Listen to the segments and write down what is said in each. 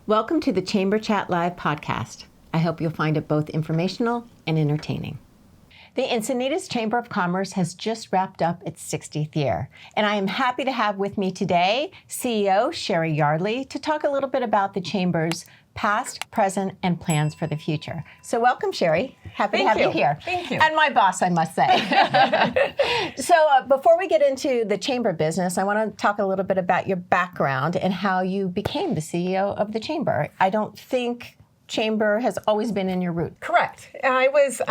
Welcome to the Chamber Chat Live podcast. I hope you'll find it both informational and entertaining. The Encinitas Chamber of Commerce has just wrapped up its 60th year, and I am happy to have with me today CEO Sherry Yardley to talk a little bit about the Chamber's past, present, and plans for the future. So welcome, Sherry. Happy to have you here. Thank you. And my boss, I must say. So before we get into the Chamber business, I want to talk a little bit about your background and how you became the CEO of the Chamber. I don't think Chamber has always been in your route. Correct. I was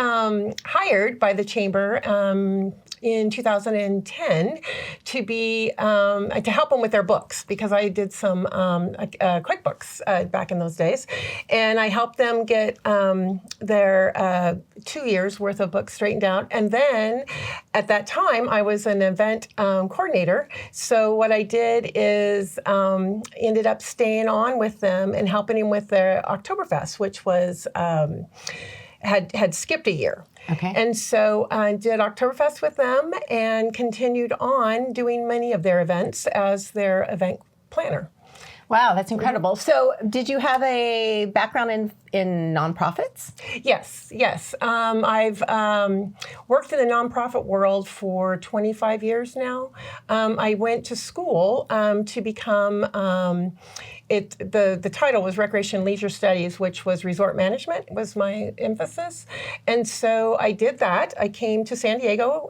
hired by the Chamber in 2010 to be to help them with their books, because I did some QuickBooks back in those days, and I helped them get their 2 years worth of books straightened out. And then at that time, I was an event coordinator. So what I did is ended up staying on with them and helping them with their Oktoberfest, which was had skipped a year. Okay. And so I did Oktoberfest with them and continued on doing many of their events as their event planner. Wow, that's incredible. So did you have a background in nonprofits? Yes. I've worked in the nonprofit world for 25 years now. I went to school to become the title was Recreation and Leisure Studies, which was resort management was my emphasis. And so I did that. I came to San Diego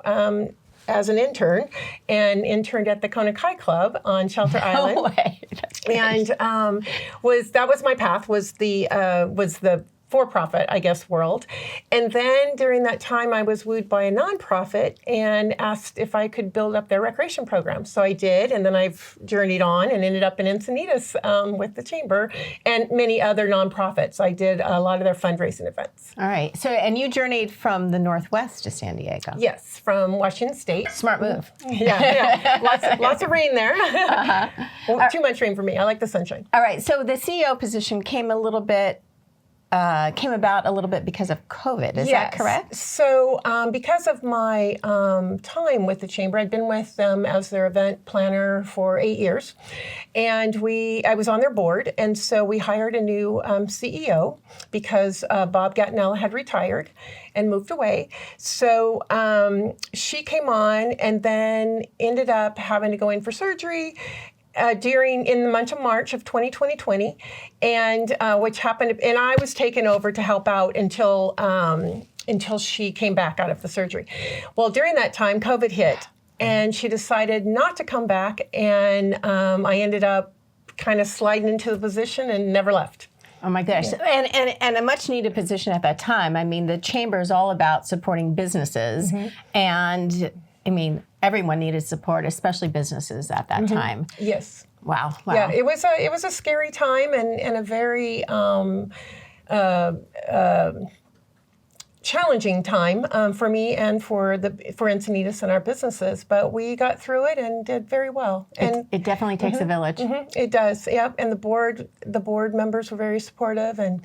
as an intern and interned at the Kona Kai Club on Shelter Island. No way. That's great. And that was my path, was the for-profit, I guess, world. And then during that time, I was wooed by a nonprofit and asked if I could build up their recreation program. So I did, and then I've journeyed on and ended up in Encinitas with the Chamber and many other nonprofits. I did a lot of their fundraising events. All right. So, and you journeyed from the Northwest to San Diego. Yes, from Washington State. Smart move. Yeah. Lots of rain there. Well, too much rain for me. I like the sunshine. All right. So the CEO position came about a little bit because of COVID. Is that correct? So because of my time with the Chamber, I'd been with them as their event planner for 8 years. And I was on their board. And so we hired a new CEO because Bob Gattinella had retired and moved away. So she came on and then ended up having to go in for surgery in the month of March of 2020, and which happened, and I was taken over to help out until she came back out of the surgery. Well, during that time, COVID hit, and she decided not to come back, and I ended up kind of sliding into the position and never left. Oh my gosh. Yeah. And a much needed position at that time. I mean, the Chamber is all about supporting businesses, and I mean, everyone needed support, especially businesses at that time. Yes. Wow. Yeah, it was a scary time and a very challenging time for me and for Encinitas and our businesses, but we got through it and did very well. And it definitely takes a village. It does. Yep. And the board members were very supportive, and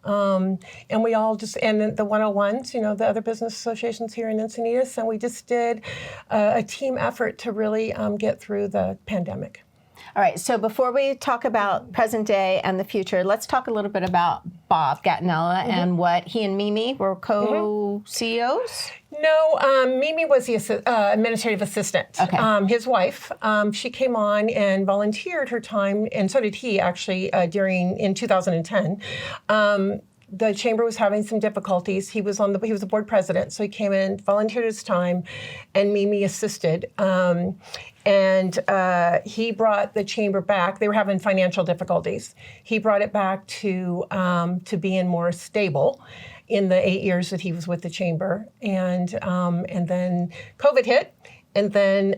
we all just, and the 101s, the other business associations here in Encinitas, and we just did a team effort to really get through the pandemic. All right, so before we talk about present day and the future, let's talk a little bit about Bob Gattinella and what he and Mimi were co-CEOs? No, Mimi was the administrative assistant. Okay. His wife, she came on and volunteered her time, and so did he actually in 2010. The Chamber was having some difficulties. He was a board president, so he came in, volunteered his time, and Mimi assisted. And he brought the Chamber back. They were having financial difficulties. He brought it back to being more stable in the 8 years that he was with the Chamber. And then COVID hit, and then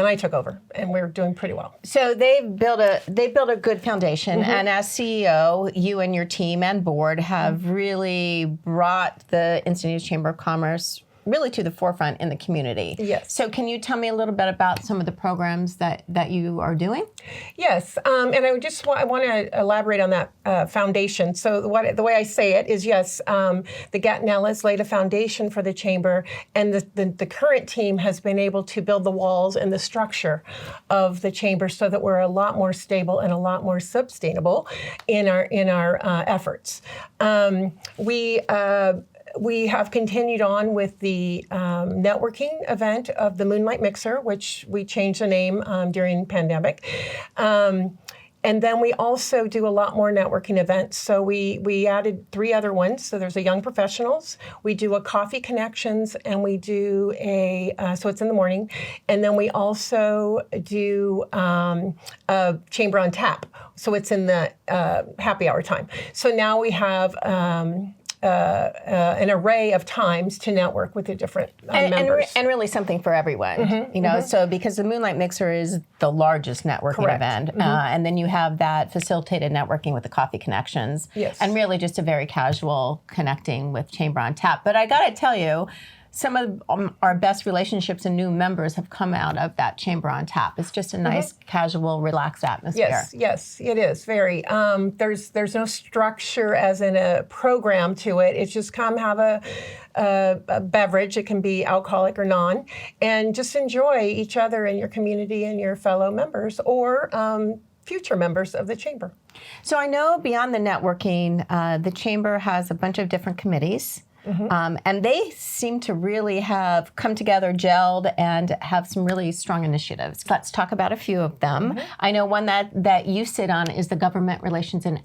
I took over, and we're doing pretty well. So they built a good foundation, and as CEO, you and your team and board have really brought the Encinitas Chamber of Commerce really to the forefront in the community. Yes. So can you tell me a little bit about some of the programs that you are doing? Yes, and I want to elaborate on that foundation. So the way I say it is, yes, the Gattinellas laid a foundation for the chamber, and the current team has been able to build the walls and the structure of the chamber so that we're a lot more stable and a lot more sustainable in our efforts. We have continued on with the networking event of the Moonlight Mixer, which we changed the name during the pandemic. And then we also do a lot more networking events. So we added 3 other ones. So there's a Young Professionals, we do a Coffee Connections, and we do so it's in the morning. And then we also do a Chamber on Tap. So it's in the happy hour time. So now we have an array of times to network with the different members. And really something for everyone, you know, so because the Moonlight Mixer is the largest networking event, and then you have that facilitated networking with the Coffee Connections, and really just a very casual connecting with Chamber on Tap. But I got to tell you, some of our best relationships and new members have come out of that Chamber on Tap. It's just a nice, casual, relaxed atmosphere. Yes, it is very. There's no structure as in a program to it. It's just come have a beverage. It can be alcoholic or non, and just enjoy each other and your community and your fellow members or future members of the Chamber. So I know beyond the networking, the Chamber has a bunch of different committees. And they seem to really have come together, gelled, and have some really strong initiatives. Let's talk about a few of them. I know one that you sit on is the Government Relations and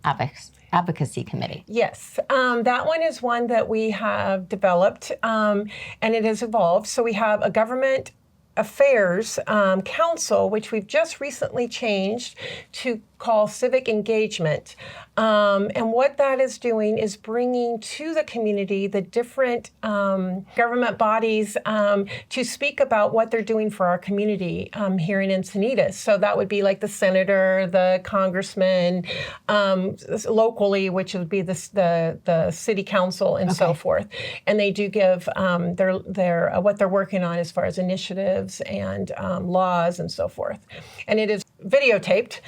Advocacy Committee. Yes, that one is one that we have developed, and it has evolved. So we have a Government Affairs Council, which we've just recently changed to call Civic Engagement. And what that is doing is bringing to the community the different government bodies to speak about what they're doing for our community here in Encinitas. So that would be like the senator, the congressman, locally, which would be the city council and so forth. And they do give their what they're working on as far as initiatives and laws and so forth. And it is videotaped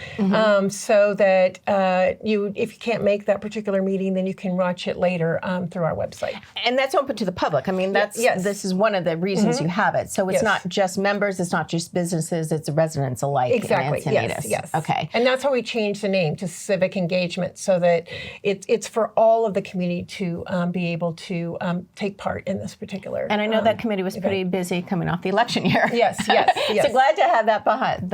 so that if you can't make that particular meeting, then you can watch it later through our website. And that's open to the public. I mean, this is one of the reasons you have it. So it's not just members, it's not just businesses, it's residents alike in Encinitas. Yes. Okay. And that's how we changed the name to Civic Engagement, so that it's for all of the community to be able to take part in this particular And I know that committee was pretty busy coming off the election year. Yes. So glad to have that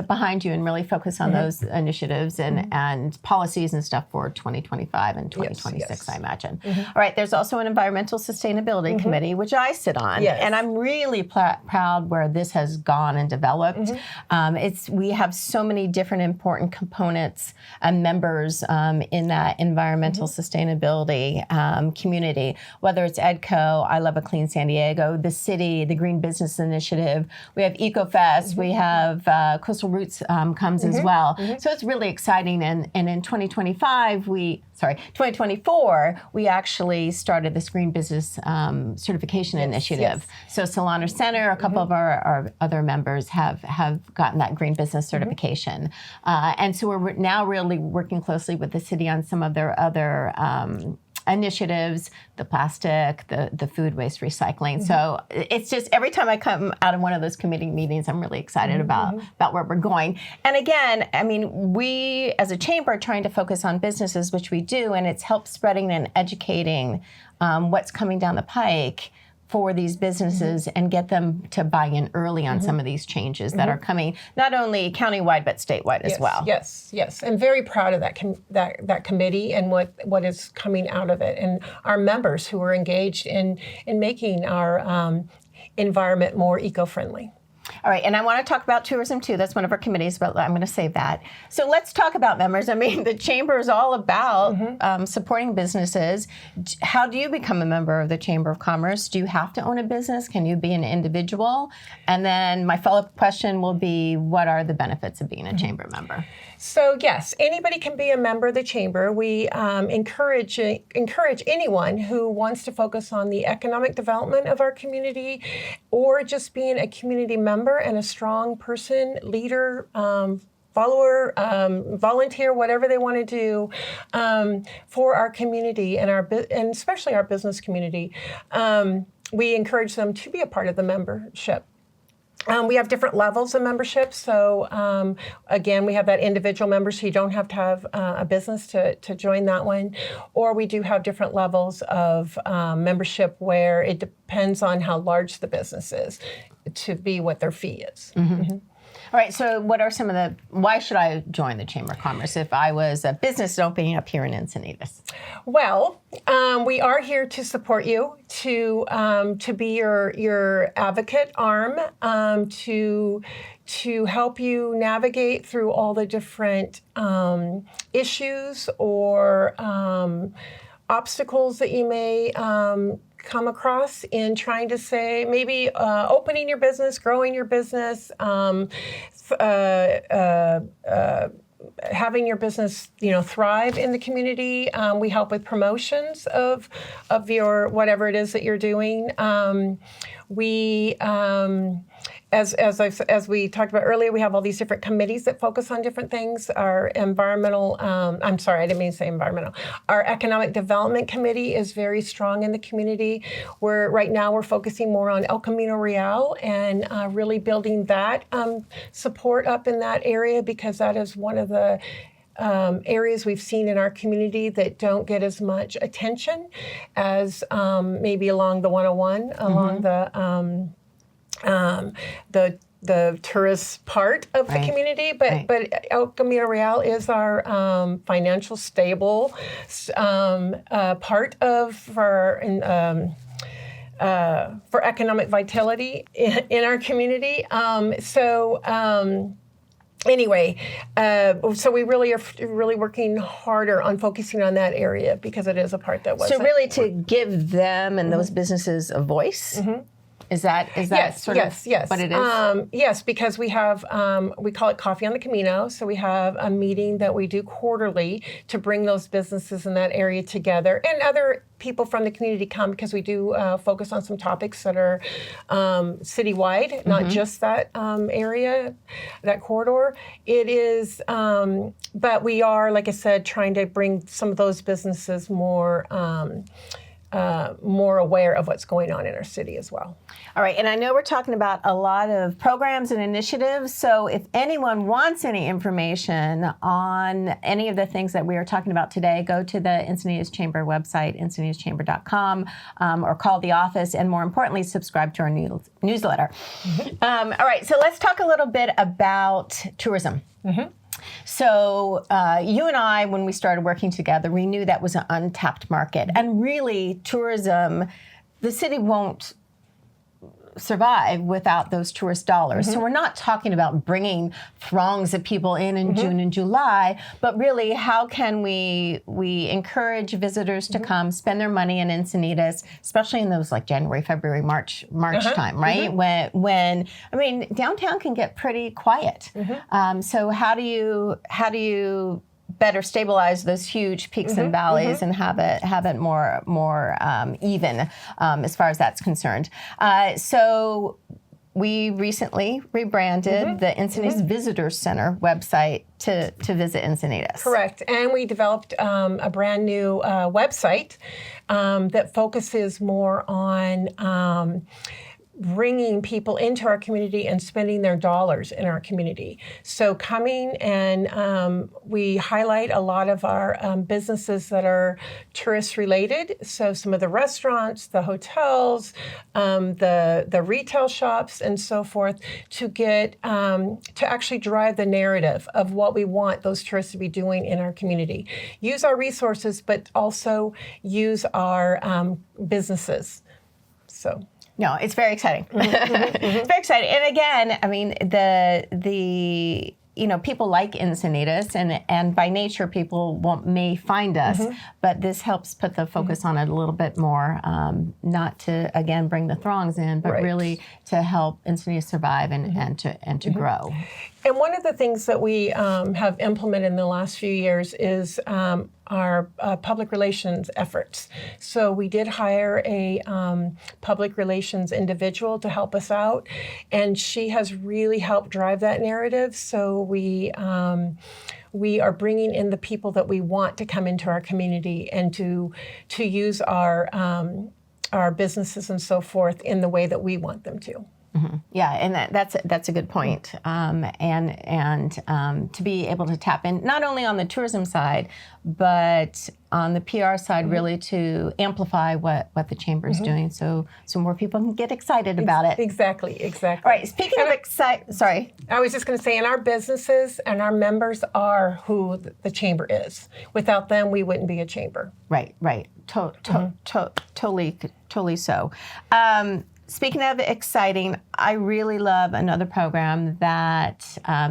behind you and really focus on those initiatives and policies and stuff for 2025 and 2026, I imagine. All right, there's also an Environmental Sustainability Committee, which I sit on, and I'm really proud where this has gone and developed. We have so many different important components and members in that environmental sustainability community, whether it's EDCO, I Love a Clean San Diego, the city, the Green Business Initiative, we have EcoFest, we have Coastal Roots comes as well. So it's really exciting. And in 2024, we actually started this Green Business Certification Initiative. So Solana Center, a couple of our other members have gotten that Green Business Certification. And so we're now really working closely with the city on some of their other initiatives, the plastic, the food waste recycling. So it's just every time I come out of one of those committee meetings, I'm really excited about where we're going. And again, I mean, we as a chamber are trying to focus on businesses, which we do, and it's helped spreading and educating what's coming down the pike for these businesses and get them to buy in early on some of these changes that are coming, not only countywide but statewide as well. Yes. I'm very proud of that committee and what is coming out of it, and our members who are engaged in making our environment more eco-friendly. All right, and I want to talk about tourism too. That's one of our committees, but I'm going to save that. So let's talk about members. I mean, the Chamber is all about supporting businesses. How do you become a member of the Chamber of Commerce? Do you have to own a business? Can you be an individual? And then my follow-up question will be, what are the benefits of being a Chamber member? So yes, anybody can be a member of the Chamber. We encourage anyone who wants to focus on the economic development of our community, or just being a community member and a strong person, leader, follower, volunteer, whatever they want to do for our community and and especially our business community. We encourage them to be a part of the membership. We have different levels of membership. So again, we have that individual membership. You don't have to have a business to join that one. Or we do have different levels of membership where it depends on how large the business is to be what their fee is. All right, so what are some of why should I join the Chamber of Commerce if I was a business opening up here in Encinitas? Well, we are here to support you, to be your advocate arm, to help you navigate through all the different issues or obstacles that you may come across in trying to say, maybe opening your business, growing your business, having your business, thrive in the community. We help with promotions of your whatever it is that you're doing. As we talked about earlier, we have all these different committees that focus on different things. Our environmental, I'm sorry, I didn't mean to say environmental. Our economic development committee is very strong in the community. Right now we're focusing more on El Camino Real and really building that support up in that area, because that is one of the areas we've seen in our community that don't get as much attention as maybe along the 101, along the tourist part of the community, but El Camino Real is our financial stable part of for economic vitality in our community. Anyway, so we really are working harder on focusing on that area, because it is a part that wasn't. So really to give them and those businesses a voice. Is that yes, sort of what it is? Yes, because we have, we call it Coffee on the Camino. So we have a meeting that we do quarterly to bring those businesses in that area together. And other people from the community come, because we do focus on some topics that are citywide, not just that area, that corridor. It is, but we are, like I said, trying to bring some of those businesses more aware of what's going on in our city as well. All right, and I know we're talking about a lot of programs and initiatives, so if anyone wants any information on any of the things that we are talking about today, go to the Encinitas Chamber website, encinitaschamber.com, or call the office, and more importantly, subscribe to our newsletter. All right, so let's talk a little bit about tourism. So you and I, when we started working together, we knew that was an untapped market. And really, tourism, the city won't survive without those tourist dollars. So we're not talking about bringing throngs of people in June and July, but really, how can we encourage visitors to come, spend their money in Encinitas, especially in those like January, February, March time, right? When I mean, downtown can get pretty quiet. So how do you better stabilize those huge peaks and valleys and have it more even as far as that's concerned. So we recently rebranded the Encinitas Visitor Center website to visit Encinitas. Correct, and we developed a brand new website that focuses more on bringing people into our community and spending their dollars in our community. So coming and we highlight a lot of our businesses that are tourist related. So some of the restaurants, the hotels, the retail shops and so forth, to get to actually drive the narrative of what we want those tourists to be doing in our community. Use our resources, but also use our businesses. So. No, it's very exciting. It's very exciting. And again, I mean, the people like Encinitas, and by nature, people may find us, but this helps put the focus on it a little bit more, not to, again, bring the throngs in, but really to help Encinitas survive and to grow. And one of the things that we have implemented in the last few years is our public relations efforts. So we did hire a public relations individual to help us out, and she has really helped drive that narrative. So we are bringing in the people that we want to come into our community and to use our businesses and so forth in the way that we want them to. Yeah, and that's a good point. And to be able to tap in not only on the tourism side, but on the PR side, really to amplify what the chamber is doing, so more people can get excited about it. Exactly. All right. Speaking of sorry, I was just going to say, and our businesses and our members are who the chamber is. Without them, we wouldn't be a chamber. Right. Totally so. Speaking of exciting, I really love another program that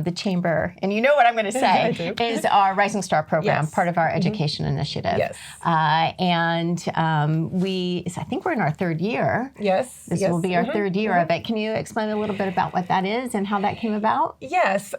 the Chamber, and you know what I'm going to say, is our Rising Star program, part of our education initiative. Yes. And I think we're in our third year. Yes. This will be our third year of it. Can you explain a little bit about what that is and how that came about? Yes.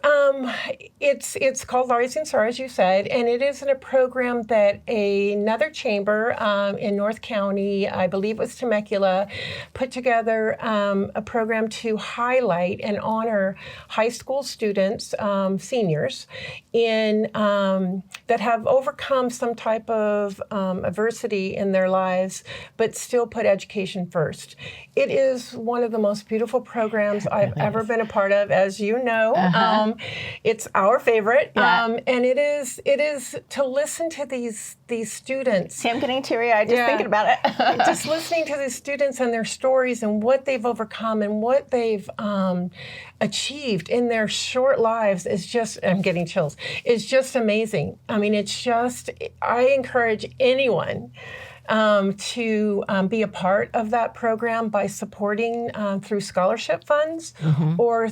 It's called Rising Star, as you said, and it is in a program that another chamber in North County, I believe it was Temecula, put together a program to highlight and honor high school students, seniors, that have overcome some type of adversity in their lives, but still put education first. It is one of the most beautiful programs I've ever been a part of, as you know. It's our favorite, and it is to listen to these students. See, I'm getting teary-eyed just thinking about it. Just listening to the students and their stories and what they've overcome and what they've achieved in their short lives is just, I'm getting chills, it's just amazing. I mean, I encourage anyone to be a part of that program by supporting through scholarship funds or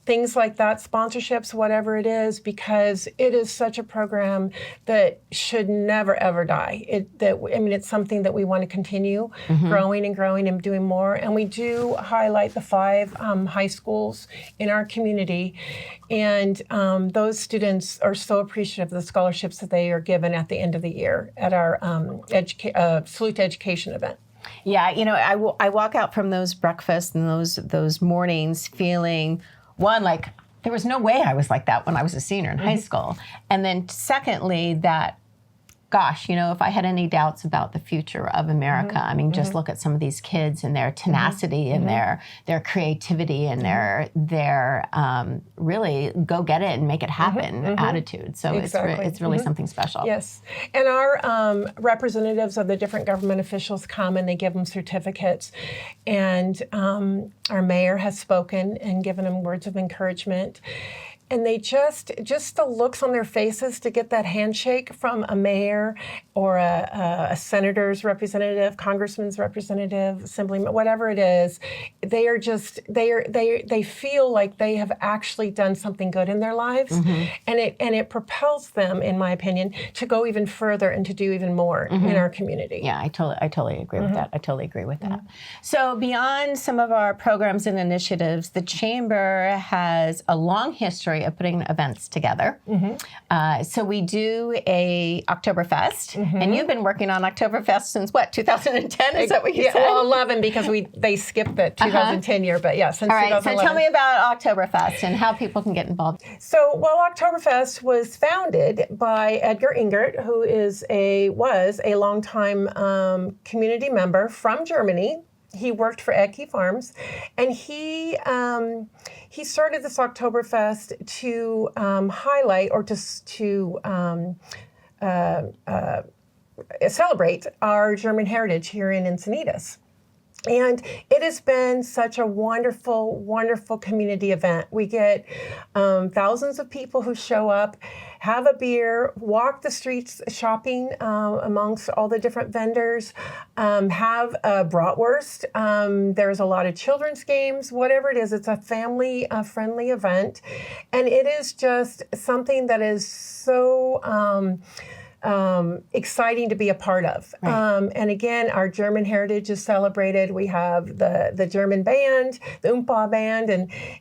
things like that, sponsorships, whatever it is, because it is such a program that should never, ever die. It's something that we want to continue growing and doing more. And we do highlight the 5 high schools in our community. And those students are so appreciative of the scholarships that they are given at the end of the year at our Salute to Education event. Yeah, I walk out from those breakfasts and those mornings feeling, one, like there was no way I was like that when I was a senior in high school. And then secondly, that, gosh, if I had any doubts about the future of America, I mean, just look at some of these kids and their tenacity and their creativity and their really go get it and make it happen attitude. So it's really something special. Yes. And our representatives of the different government officials come and they give them certificates. And our mayor has spoken and given them words of encouragement. And they just the looks on their faces to get that handshake from a mayor or a senator's representative, congressman's representative, assemblyman, whatever it is, they feel like they have actually done something good in their lives, and it propels them, in my opinion, to go even further and to do even more in our community. Yeah, I totally agree with that. I totally agree with that. So beyond some of our programs and initiatives, the Chamber has a long history of putting events together. So we do a Oktoberfest, and you've been working on Oktoberfest since what, 2010? Is that what you said? Well, 11 because they skipped the 2010 year, but yeah, since 2011. So tell me about Oktoberfest and how people can get involved. So, Oktoberfest was founded by Edgar Ingert, who was a longtime community member from Germany. He worked for Ecke Farms, and he started this Oktoberfest to highlight or to celebrate our German heritage here in Encinitas. And it has been such a wonderful, wonderful community event. We get thousands of people who show up, have a beer, walk the streets shopping amongst all the different vendors, have a bratwurst. There's a lot of children's games, whatever it is. It's a family-friendly event. And it is just something that is so exciting to be a part of. Right. And again, our German heritage is celebrated. We have the German band, the Oompa band,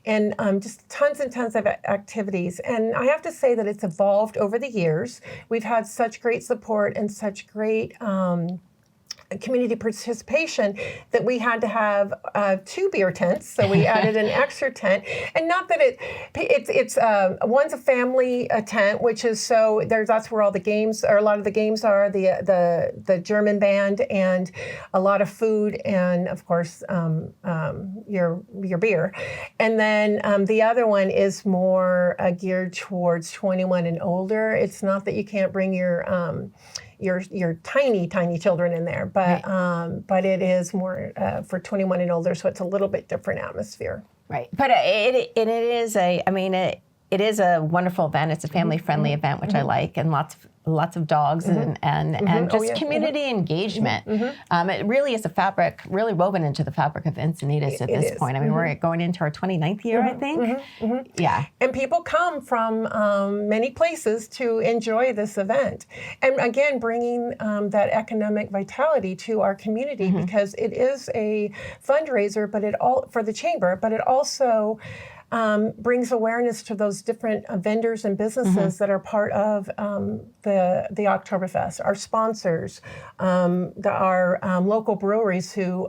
and just tons and tons of activities. And I have to say that it's evolved over the years. We've had such great support and such great community participation that we had to have 2 beer tents, so we added an extra tent. And not that it's one's a family tent, which is that's where all the games, or a lot of the games are, the German band, and a lot of food, and of course your beer. And then the other one is more geared towards 21 and older. It's not that you can't bring your tiny children in there, but it is more for 21 and older, so it's a little bit different atmosphere. Right, but it is it is a wonderful event. It's a family-friendly event, which I like, and lots of dogs and just community engagement. It really is a fabric, really woven into the fabric of Encinitas at this point. I mean, we're going into our 29th year, I think. Yeah. And people come from many places to enjoy this event. And again, bringing that economic vitality to our community, because it is a fundraiser, for the chamber, but it also brings awareness to those different vendors and businesses that are part of the Oktoberfest, our sponsors, our local breweries who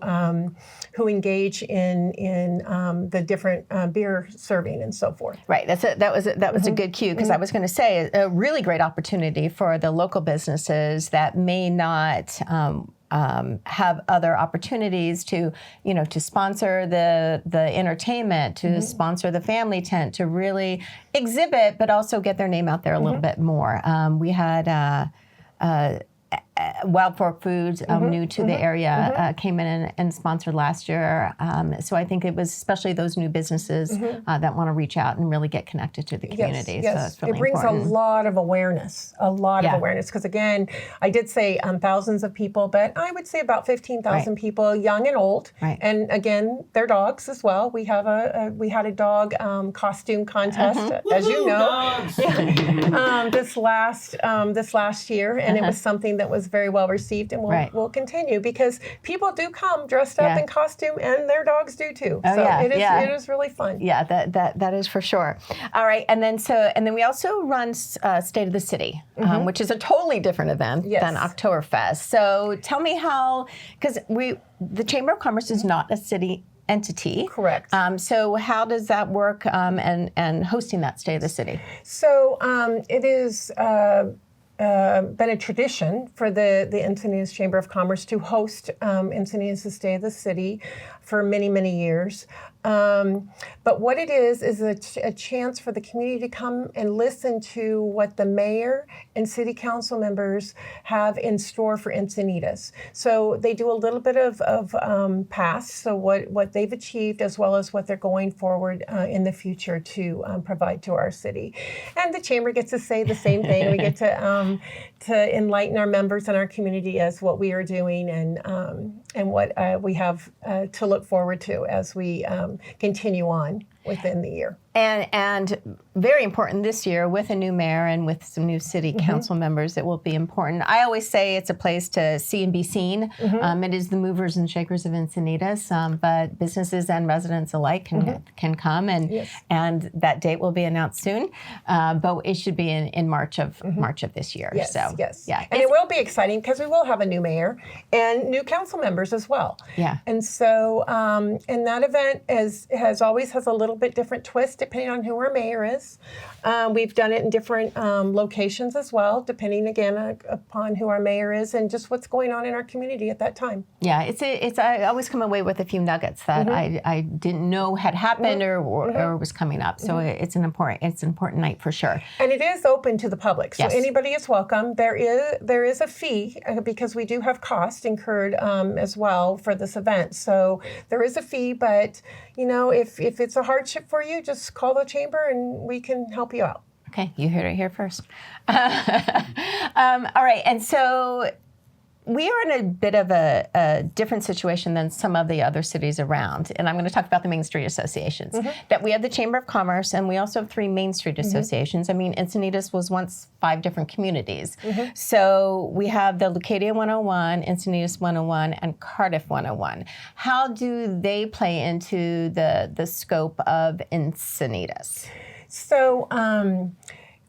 engage in the different beer serving and so forth. Right. That was a good cue, because I was going to say a really great opportunity for the local businesses that may not have other opportunities to sponsor the entertainment, to sponsor the family tent, to really exhibit, but also get their name out there a little bit more. We had Wild Fork Foods, new to the area, came in and sponsored last year. So I think it was especially those new businesses that want to reach out and really get connected to the community. Yes. So it's really it brings important. a lot of awareness, because again, I did say thousands of people, but I would say about 15,000 people, young and old. Right. And again, they're dogs as well. We have we had a dog costume contest, as you know, this last year, and it was something that was very well received, and we'll continue, because people do come dressed up in costume, and their dogs do too. It is really fun. Yeah, that is for sure. All right, and then we also run State of the City, which is a totally different event than Oktoberfest. So tell me how, because the Chamber of Commerce is not a city entity. Correct. So how does that work, and hosting that State of the City? So it is been a tradition for the Encinitas Chamber of Commerce to host Encinitas State of the City for many, many years. But what it is a chance for the community to come and listen to what the mayor and city council members have in store for Encinitas. So they do a little bit of past, so what they've achieved, as well as what they're going forward in the future to provide to our city. And the chamber gets to say the same thing. We get to enlighten our members and our community as what we are doing, and what we have to look forward to as we continue on within the year. And very important this year, with a new mayor and with some new city council members, it will be important. I always say it's a place to see and be seen. It is the movers and shakers of Encinitas, but businesses and residents alike can come, and that date will be announced soon. But it should be in March of this year. Yes, so, yes. Yeah. And it will be exciting, because we will have a new mayor and new council members as well. Yeah. And so, and that event has always has a little little bit different twist depending on who our mayor is. We've done it in different locations as well, depending again upon who our mayor is and just what's going on in our community at that time. Yeah, I always come away with a few nuggets that I didn't know had happened or was coming up. So it's an important night for sure. And it is open to the public, so anybody is welcome. There is a fee because we do have costs incurred as well for this event. So there is a fee, but if it's a hardship for you, just call the chamber and we can help you out. Okay, you heard it here first. All right, and so we are in a bit of a different situation than some of the other cities around. And I'm going to talk about the Main Street Associations. That we have the Chamber of Commerce and we also have 3 Main Street Associations. I mean, Encinitas was once 5 different communities. So we have the Leucadia 101, Encinitas 101, and Cardiff 101. How do they play into the scope of Encinitas? So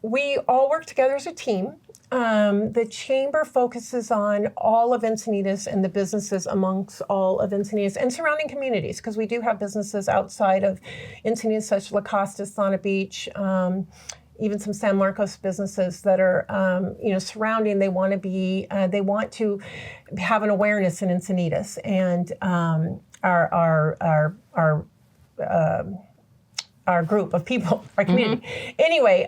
we all work together as a team. The chamber focuses on all of Encinitas and the businesses amongst all of Encinitas and surrounding communities, because we do have businesses outside of Encinitas, such as La Costa, Sauna Beach, even some San Marcos businesses that are, surrounding. They want to have an awareness in Encinitas, and our group of people, our community. Anyway,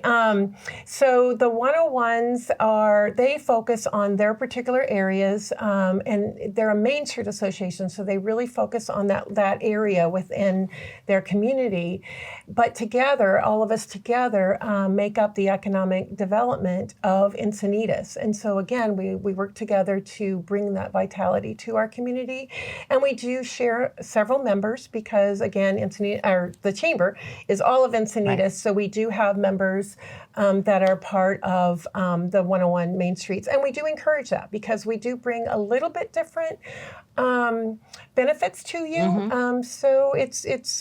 so the 101s they focus on their particular areas, and they're a Main Street association, so they really focus on that area within their community. But together, all of us together, make up the economic development of Encinitas. And so again, we work together to bring that vitality to our community. And we do share several members because again, the chamber is all of Encinitas, right. So we do have members that are part of the 101 Main Streets, and we do encourage that because we do bring a little bit different benefits to you. So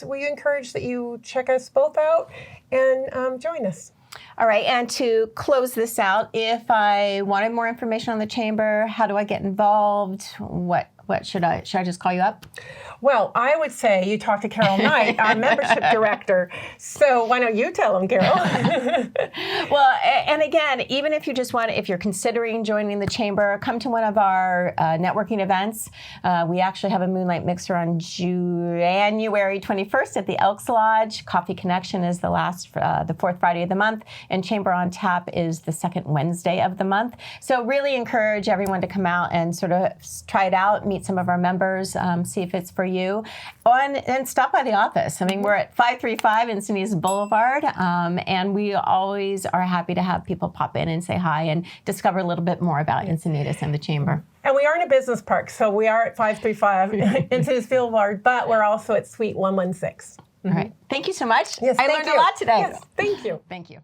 we encourage that you check us both out and join us. All right, and to close this out, if I wanted more information on the chamber, how do I get involved? What should I just call you up? Well, I would say you talk to Carol Knight, our membership director. So why don't you tell them, Carol? Well, and again, even if you're considering joining the chamber, come to one of our networking events. We actually have a Moonlight Mixer on January 21st at the Elks Lodge. Coffee Connection is the fourth Friday of the month, and Chamber on Tap is the second Wednesday of the month. So really encourage everyone to come out and sort of try it out, meet some of our members, see if it's for you, and stop by the office. I mean, we're at 535 Encinitas Boulevard, and we always are happy to have people pop in and say hi and discover a little bit more about Encinitas and the chamber. And we are in a business park, so we are at 535 Encinitas Boulevard, but we're also at Suite 116. All right. Thank you so much. Yes, I learned a lot today. Yes, thank you. Thank you.